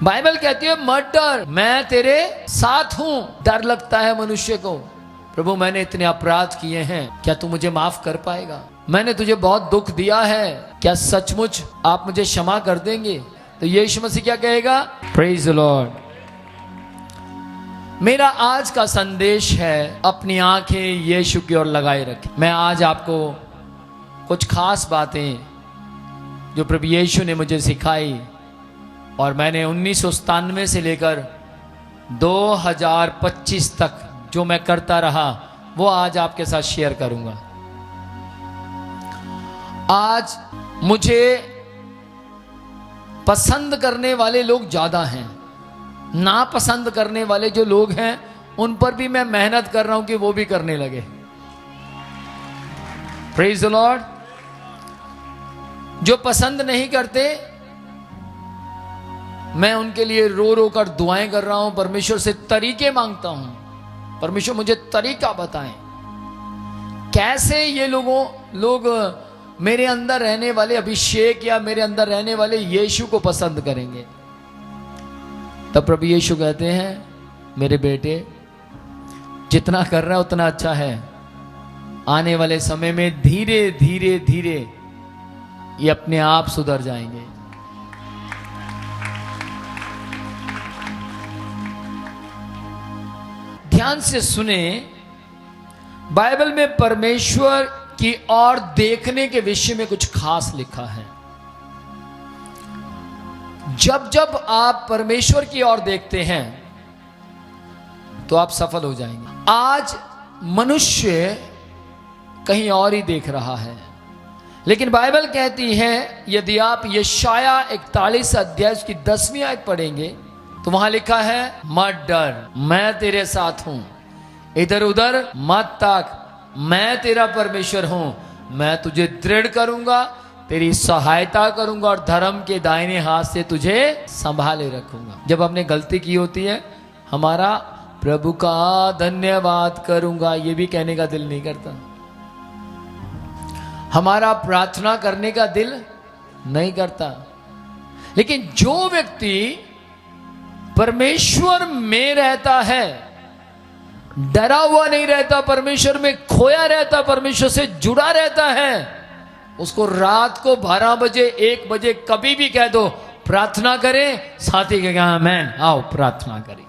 Bible कहती है मत डर, मैं तेरे साथ हूं। डर लगता है मनुष्य को, प्रभु मैंने इतने अपराध किए हैं, क्या तू मुझे माफ कर पाएगा? मैंने तुझे बहुत दुख दिया है, क्या सचमुच आप मुझे क्षमा कर देंगे? तो यीशु मसीह क्या कहेगा? Praise the Lord. मेरा आज का संदेश है, अपनी आंखें यीशु की ओर लगाए रखें। मैं आज आपको कुछ खास बातें जो प्रभु यीशु ने मुझे सिखाई और मैंने 1997 से लेकर 2025 तक जो मैं करता रहा, वो आज आपके साथ शेयर करूंगा। आज मुझे पसंद करने वाले लोग ज्यादा हैं, नापसंद करने वाले जो लोग हैं उन पर भी मैं मेहनत कर रहा हूं कि वो भी करने लगे। Praise the Lord. जो पसंद नहीं करते, मैं उनके लिए रो रो कर दुआएं कर रहा हूं, परमेश्वर से तरीके मांगता हूं, परमेश्वर मुझे तरीका बताएं कैसे ये लोग मेरे अंदर रहने वाले अभिषेक या मेरे अंदर रहने वाले यीशु को पसंद करेंगे। तब प्रभु यीशु कहते हैं, मेरे बेटे जितना कर रहा है उतना अच्छा है, आने वाले समय में धीरे धीरे धीरे ये अपने आप सुधर जाएंगे। ध्यान से सुने, बाइबल में परमेश्वर की ओर देखने के विषय में कुछ खास लिखा है। जब जब आप परमेश्वर की ओर देखते हैं तो आप सफल हो जाएंगे। आज मनुष्य कहीं और ही देख रहा है, लेकिन बाइबल कहती है, यदि आप यशाया 41 अध्याय की 10वीं आयत पढ़ेंगे तो वहां लिखा है, मत डर, मैं तेरे साथ हूं, इधर उधर मत ताक, मैं तेरा परमेश्वर हूं, मैं तुझे दृढ़ करूंगा, तेरी सहायता करूंगा और धर्म के दाहिने हाथ से तुझे संभाले रखूंगा। जब हमने गलती की होती है, हमारा प्रभु का धन्यवाद करूंगा ये भी कहने का दिल नहीं करता, हमारा प्रार्थना करने का दिल नहीं करता। लेकिन जो व्यक्ति परमेश्वर में रहता है, डरा हुआ नहीं रहता, परमेश्वर में खोया रहता, परमेश्वर से जुड़ा रहता है, उसको रात को 12 बजे 1 बजे कभी भी कह दो प्रार्थना करें, साथी कहेगा आमीन, आओ प्रार्थना करें।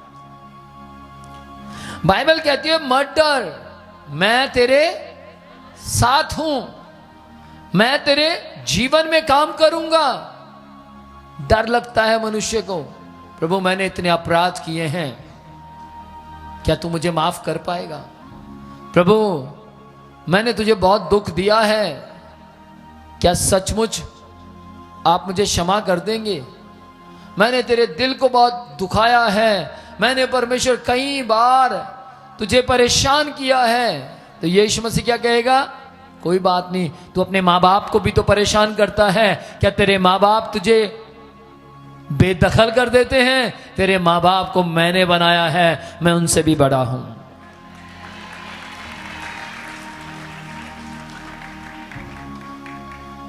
बाइबल कहती है मत डर, मैं तेरे साथ हूं, मैं तेरे जीवन में काम करूंगा। डर लगता है मनुष्य को, प्रभु मैंने इतने अपराध किए हैं, क्या तू मुझे माफ कर पाएगा? प्रभु मैंने तुझे बहुत दुख दिया है, क्या सचमुच आप मुझे क्षमा कर देंगे? मैंने तेरे दिल को बहुत दुखाया है, मैंने परमेश्वर कई बार तुझे परेशान किया है। तो यीशु मसीह क्या कहेगा? कोई बात नहीं, तू अपने माँ बाप को भी तो परेशान करता है, क्या तेरे माँ बाप तुझे बेदखल कर देते हैं? तेरे माँ बाप को मैंने बनाया है, मैं उनसे भी बड़ा हूं।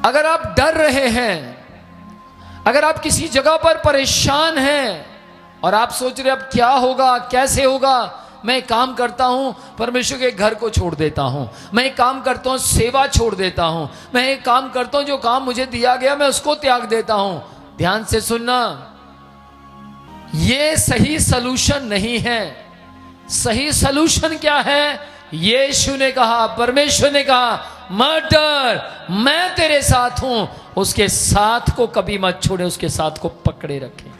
अगर आप डर रहे हैं, अगर आप किसी जगह पर परेशान हैं और आप सोच रहे अब क्या होगा, कैसे होगा, मैं एक काम करता हूं, परमेश्वर के घर को छोड़ देता हूं, मैं एक काम करता हूं, सेवा छोड़ देता हूं, मैं एक काम करता हूं, जो काम मुझे दिया गया मैं उसको त्याग देता हूं। ध्यान से सुनना, ये सही सलूशन नहीं है। सही सलूशन क्या है? यीशु ने कहा, परमेश्वर ने कहा, मत डर, मैं तेरे साथ हूं। उसके साथ को कभी मत छोड़े, उसके साथ को पकड़े रखें।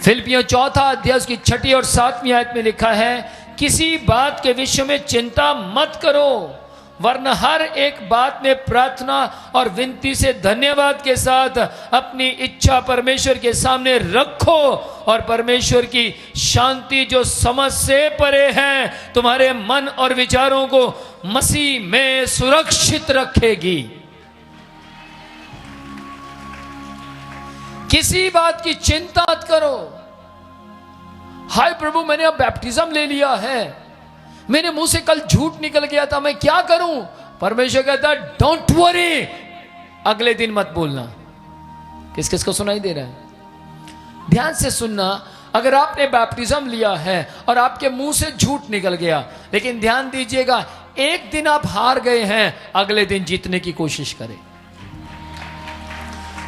फिलिप्पियों 4 अध्याय की 6 और 7वीं आयत में लिखा है, किसी बात के विषय में चिंता मत करो, वरना हर एक बात में प्रार्थना और विनती से धन्यवाद के साथ अपनी इच्छा परमेश्वर के सामने रखो, और परमेश्वर की शांति जो समझ से परे है तुम्हारे मन और विचारों को मसीह में सुरक्षित रखेगी। किसी बात की चिंता मत करो। हाय प्रभु मैंने अब बैप्टिज्म ले लिया है, मेरे मुंह से कल झूठ निकल गया था, मैं क्या करूं? परमेश्वर कहता है डोंट वरी, अगले दिन मत बोलना। किस किस को सुनाई दे रहा है? ध्यान से सुनना। अगर आपने बैप्टिज्म लिया है और आपके मुंह से झूठ निकल गया, लेकिन ध्यान दीजिएगा, एक दिन आप हार गए हैं, अगले दिन जीतने की कोशिश करें।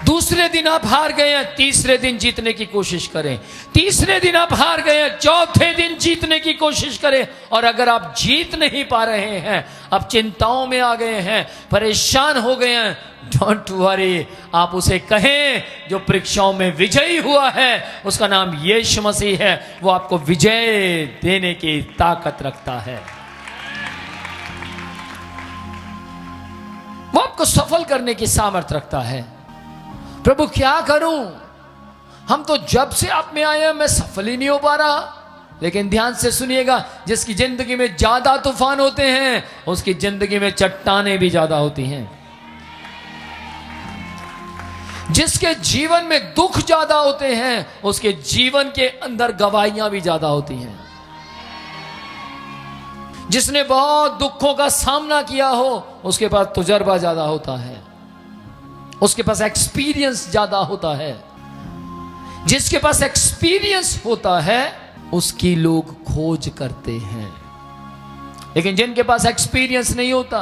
दूसरे दिन आप हार गए हैं, तीसरे दिन जीतने की कोशिश करें। तीसरे दिन आप हार गए हैं, चौथे दिन जीतने की कोशिश करें। और अगर आप जीत नहीं पा रहे हैं, आप चिंताओं में आ गए हैं, परेशान हो गए हैं, डोंट वरी, आप उसे कहें जो परीक्षाओं में विजयी हुआ है, उसका नाम यीशु मसीह है। वो आपको विजय देने की ताकत रखता है, वो आपको सफल करने की सामर्थ्य रखता है। प्रभु क्या करूं, हम तो जब से आप में आए हैं मैं सफल ही नहीं हो पा रहा। लेकिन ध्यान से सुनिएगा, जिसकी जिंदगी में ज्यादा तूफान होते हैं, उसकी जिंदगी में चट्टानें भी ज्यादा होती हैं। जिसके जीवन में दुख ज्यादा होते हैं, उसके जीवन के अंदर गवाहियां भी ज्यादा होती हैं। जिसने बहुत दुखों का सामना किया हो, उसके पास तजुर्बा ज्यादा होता है, उसके पास एक्सपीरियंस ज्यादा होता है। जिसके पास एक्सपीरियंस होता है, उसकी लोग खोज करते हैं। लेकिन जिनके पास एक्सपीरियंस नहीं होता,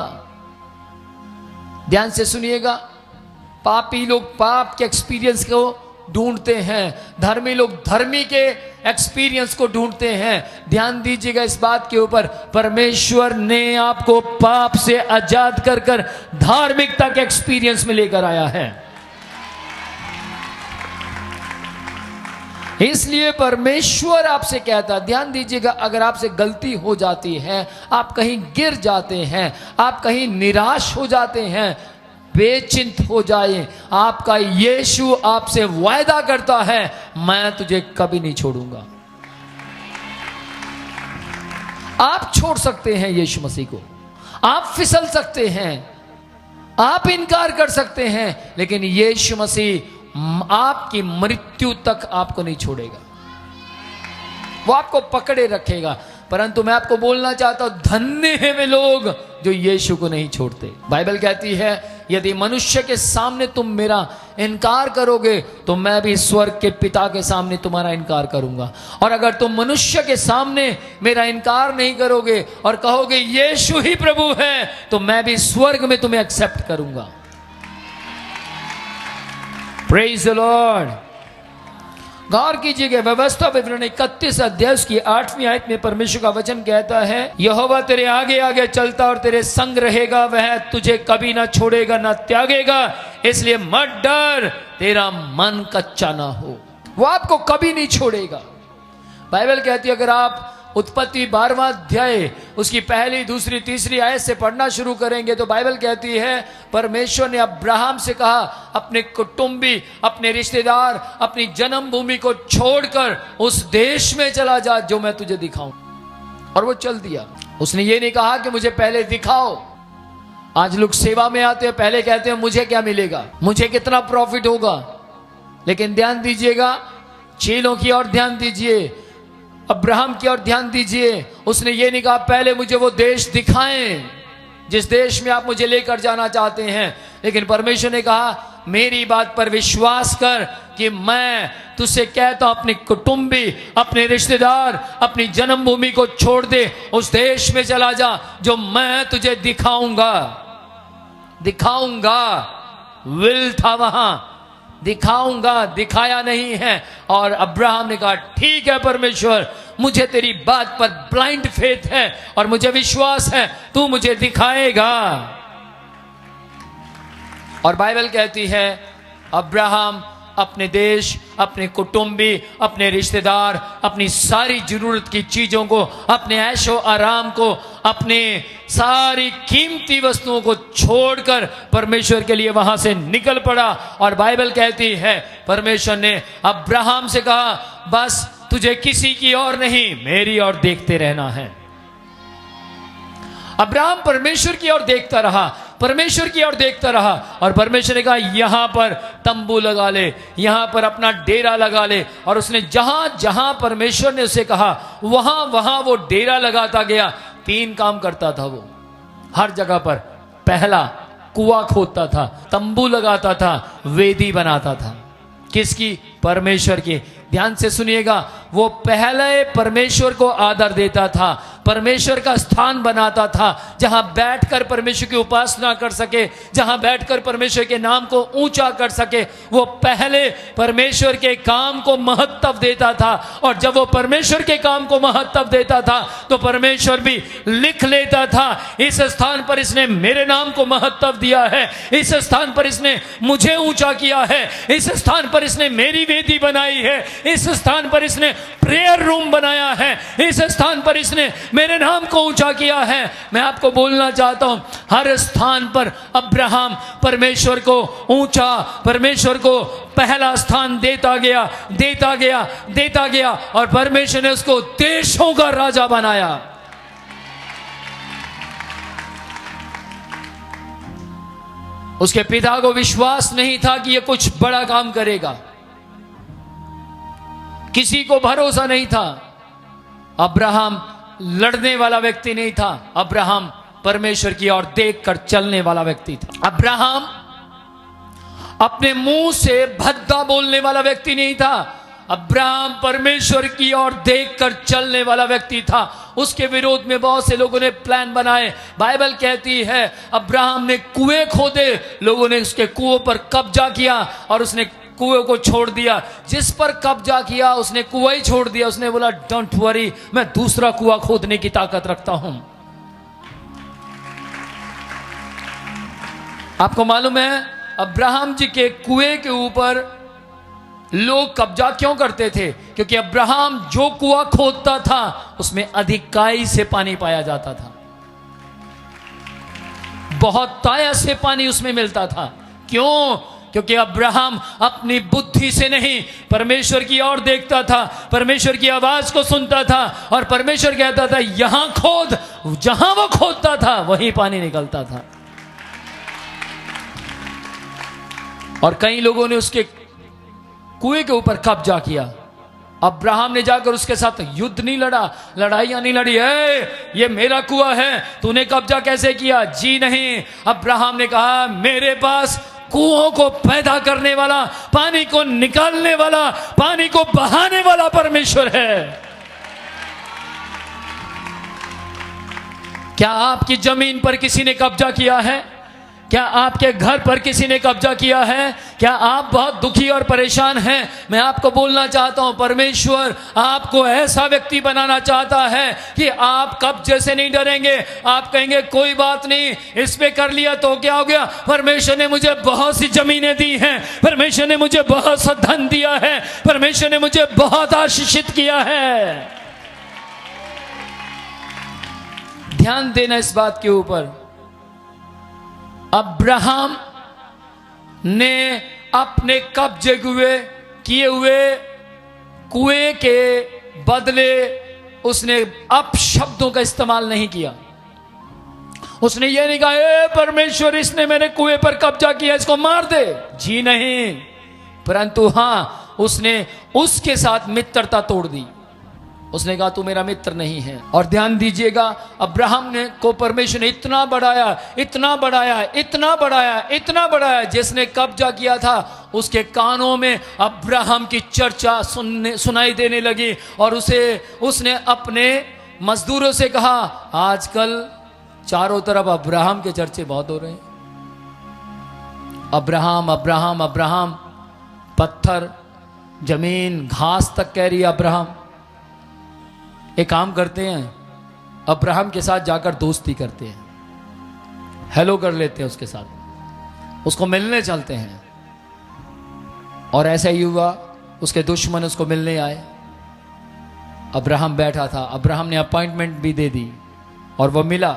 ध्यान से सुनिएगा, पापी लोग पाप के एक्सपीरियंस को ढूंढते हैं, धर्मी लोग धर्मी के एक्सपीरियंस को ढूंढते हैं। ध्यान दीजिएगा इस बात के ऊपर, परमेश्वर ने आपको पाप से आजाद कर कर धार्मिकता के एक्सपीरियंस में लेकर आया है। इसलिए परमेश्वर आपसे कहता, ध्यान दीजिएगा, अगर आपसे गलती हो जाती है, आप कहीं गिर जाते हैं, आप कहीं निराश हो जाते हैं, बेचिंत हो जाए, आपका यीशु आपसे वायदा करता है, मैं तुझे कभी नहीं छोड़ूंगा। आप छोड़ सकते हैं यीशु मसीह को, आप फिसल सकते हैं, आप इनकार कर सकते हैं, लेकिन यीशु मसीह आपकी मृत्यु तक आपको नहीं छोड़ेगा, वो आपको पकड़े रखेगा। परंतु मैं आपको बोलना चाहता हूं, धन्य है वे लोग जो यीशु को नहीं छोड़ते। बाइबल कहती है, यदि मनुष्य के सामने तुम मेरा इनकार करोगे, तो मैं भी स्वर्ग के पिता के सामने तुम्हारा इनकार करूंगा। और अगर तुम मनुष्य के सामने मेरा इनकार नहीं करोगे और कहोगे यीशु ही प्रभु है, तो मैं भी स्वर्ग में तुम्हें एक्सेप्ट करूंगा। Praise the Lord. गौर कीजिएगा, व्यवस्था विवरण 31 अध्याय की 8वीं आयत में परमेश्वर का वचन कहता है, यहोवा तेरे आगे आगे चलता और तेरे संग रहेगा, वह तुझे कभी ना छोड़ेगा ना त्यागेगा, इसलिए मत डर, तेरा मन कच्चा ना हो। वो आपको कभी नहीं छोड़ेगा। बाइबल कहती है, अगर आप उत्पत्ति 12वां अध्याय उसकी पहली, दूसरी, तीसरी आयत से पढ़ना शुरू करेंगे, तो बाइबल कहती है, परमेश्वर ने अब्राहम से कहा, अपने कुटुंबी, अपने रिश्तेदार, अपनी जन्मभूमि को छोड़कर उस देश में चला जा जो मैं तुझे दिखाऊं। और वो चल दिया। उसने ये नहीं कहा कि मुझे पहले दिखाओ। आज लोग सेवा में आते हैं, पहले कहते हैं मुझे क्या मिलेगा, मुझे कितना प्रॉफिट होगा। लेकिन ध्यान दीजिएगा, चेलों की ओर ध्यान दीजिए, अब्राहम की ओर ध्यान दीजिए। उसने ये नहीं कहा पहले मुझे वो देश दिखाएं जिस देश में आप मुझे लेकर जाना चाहते हैं, लेकिन परमेश्वर ने कहा मेरी बात पर विश्वास कर कि मैं तुझसे कहता हूं, अपने कुटुंबी, अपने रिश्तेदार, अपनी जन्मभूमि को छोड़ दे, उस देश में चला जा जो मैं तुझे दिखाऊंगा। दिखाऊंगा, विल था वहां, दिखाऊंगा, दिखाया नहीं है। और अब्राहम ने कहा ठीक है परमेश्वर, मुझे तेरी बात पर ब्लाइंड फेथ है और मुझे विश्वास है तू मुझे दिखाएगा। और बाइबल कहती है, अब्राहम अपने देश, अपने कुटुंबी, अपने रिश्तेदार, अपनी सारी जरूरत की चीजों को, अपने ऐशो आराम को, अपने सारी कीमती वस्तुओं को छोड़कर परमेश्वर के लिए वहां से निकल पड़ा। और बाइबल कहती है, परमेश्वर ने अब्राहम से कहा बस तुझे किसी की ओर नहीं, मेरी ओर देखते रहना है। अब्राहम परमेश्वर की ओर देखता रहा, परमेश्वर की ओर देखता रहा। और परमेश्वर ने कहा यहां पर तंबू लगा ले, यहां पर अपना डेरा लगा ले। और उसने जहां जहां परमेश्वर ने उसे कहा वहां वहां वो डेरा लगाता गया। 3 काम करता था वो हर जगह पर। पहला, कुआं खोदता था, तंबू लगाता था, वेदी बनाता था। किसकी? परमेश्वर की। ध्यान से सुनिएगा, वो पहले परमेश्वर को आदर देता था, परमेश्वर का स्थान बनाता था, जहां बैठकर परमेश्वर की उपासना कर सके, जहां बैठकर परमेश्वर के नाम को ऊंचा कर सके। वो पहले परमेश्वर के काम को महत्व देता था, और जब वो परमेश्वर के काम को महत्व देता था तो परमेश्वर भी लिख लेता था, इस स्थान पर इसने मेरे नाम को महत्व दिया है, इस स्थान पर इसने मुझे ऊंचा किया है, इस स्थान पर इसने मेरी वेदी बनाई है, इस स्थान पर इसने प्रेयर रूम बनाया है, इस स्थान पर इसने मेरे नाम को ऊंचा किया है। मैं आपको बोलना चाहता हूं, हर स्थान पर अब्राहम परमेश्वर को ऊंचा, परमेश्वर को पहला स्थान देता गया, देता गया, देता गया, और परमेश्वर ने उसको देशों का राजा बनाया। उसके पिता को विश्वास नहीं था कि यह कुछ बड़ा काम करेगा, किसी को भरोसा नहीं था। अब्राहम लड़ने वाला व्यक्ति नहीं था, अब्राहम परमेश्वर की ओर देखकर चलने वाला व्यक्ति था। अब्राहम अपने मुंह से भद्दा बोलने वाला व्यक्ति नहीं था, अब्राहम परमेश्वर की ओर देखकर चलने वाला व्यक्ति था। उसके विरोध में बहुत से लोगों ने प्लान बनाए। बाइबल कहती है अब्राहम ने कुएं खोदे, लोगों ने उसके कुओं पर कब्जा किया और उसने कुएं को छोड़ दिया। जिस पर कब्जा किया उसने कुआं ही छोड़ दिया। उसने बोला डोंट वरी, मैं दूसरा कुआं खोदने की ताकत रखता हूं। आपको मालूम है अब्राहम जी के कुएं के ऊपर लोग कब्जा क्यों करते थे? क्योंकि अब्राहम जो कुआं खोदता था उसमें अधिकाई से पानी पाया जाता था, बहुत ताया से पानी उसमें मिलता था। क्यों? क्योंकि अब्राहम अपनी बुद्धि से नहीं, परमेश्वर की ओर देखता था, परमेश्वर की आवाज को सुनता था, और परमेश्वर कहता था यहां खोद, जहां वो खोदता था वहीं पानी निकलता था। और कई लोगों ने उसके कुएं के ऊपर कब्जा किया। अब्राहम ने जाकर उसके साथ युद्ध नहीं लड़ा, लड़ाइयां नहीं लड़ी, ये मेरा कुआं है, तूने कब्जा कैसे किया? जी नहीं। अब्राहम ने कहा मेरे पास कुओं को पैदा करने वाला, पानी को निकालने वाला, पानी को बहाने वाला परमेश्वर है। क्या आपकी जमीन पर किसी ने कब्जा किया है? क्या आपके घर पर किसी ने कब्जा किया है? क्या आप बहुत दुखी और परेशान हैं? मैं आपको बोलना चाहता हूं परमेश्वर आपको ऐसा व्यक्ति बनाना चाहता है कि आप कब्जे से नहीं डरेंगे। आप कहेंगे कोई बात नहीं, इस पे कर लिया तो क्या हो गया, परमेश्वर ने मुझे बहुत सी जमीनें दी हैं, परमेश्वर ने मुझे बहुत सा धन दिया है, परमेश्वर ने मुझे बहुत आशीषित किया है। ध्यान देना इस बात के ऊपर। अब्राहम ने अपने कब्जे किए हुए कुएं के बदले उसने अपशब्दों का इस्तेमाल नहीं किया। उसने ये नहीं कहा ए परमेश्वर इसने मेरे कुएं पर कब्जा किया, इसको मार दे। जी नहीं, परंतु हां उसने उसके साथ मित्रता तोड़ दी। उसने कहा तू मेरा मित्र नहीं है। और ध्यान दीजिएगा अब्राहम ने को परमेश्वर ने इतना बढ़ाया, इतना बढ़ाया, इतना बढ़ाया, इतना बढ़ाया, जिसने कब्जा किया था उसके कानों में अब्राहम की चर्चा सुनाई देने लगी। और उसने अपने मजदूरों से कहा आजकल चारों तरफ अब्राहम के चर्चे बहुत हो रहे हैं। अब्राहम अब्राहम अब्राहम, पत्थर, जमीन, घास तक कह रही है अब्राहम। एक काम करते हैं, अब्राहम के साथ जाकर दोस्ती करते हैं, हेलो कर लेते हैं उसके साथ, उसको मिलने चलते हैं। और ऐसा ही हुआ, उसके दुश्मन उसको मिलने आए। अब्राहम बैठा था, अब्राहम ने अपॉइंटमेंट भी दे दी और वह मिला।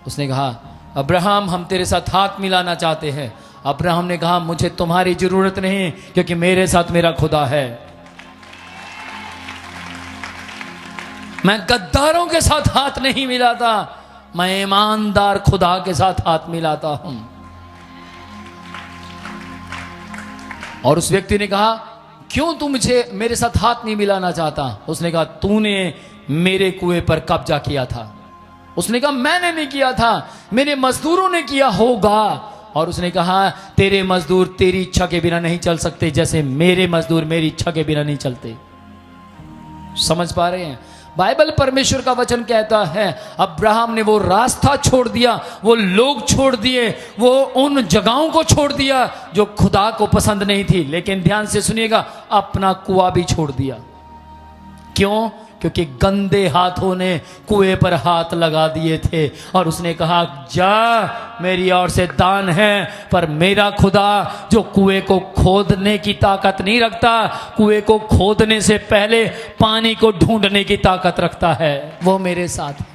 उसने कहा अब्राहम हम तेरे साथ हाथ मिलाना चाहते हैं। अब्राहम ने कहा मुझे तुम्हारी जरूरत नहीं, क्योंकि मेरे साथ मेरा खुदा है। मैं गद्दारों के साथ हाथ नहीं मिलाता, मैं ईमानदार खुदा के साथ हाथ मिलाता हूं। और उस व्यक्ति ने कहा क्यों तू मुझे मेरे साथ हाथ नहीं मिलाना चाहता? उसने कहा तूने मेरे कुएं पर कब्जा किया था। उसने कहा मैंने नहीं किया था, मेरे मजदूरों ने किया होगा। और उसने कहा तेरे मजदूर तेरी इच्छा के बिना नहीं चल सकते, जैसे मेरे मजदूर मेरी इच्छा के बिना नहीं चलते। समझ पा रहे हैं? बाइबल परमेश्वर का वचन कहता है अब्राहम ने वो रास्ता छोड़ दिया, वो लोग छोड़ दिए, वो उन जगहों को छोड़ दिया जो खुदा को पसंद नहीं थी, लेकिन ध्यान से सुनिएगा, अपना कुआं भी छोड़ दिया। क्यों? क्योंकि गंदे हाथों ने कुएं पर हाथ लगा दिए थे और उसने कहा जा मेरी ओर से दान है, पर मेरा खुदा जो कुएं को खोदने की ताकत नहीं रखता, कुएं को खोदने से पहले पानी को ढूंढने की ताकत रखता है, वो मेरे साथ है।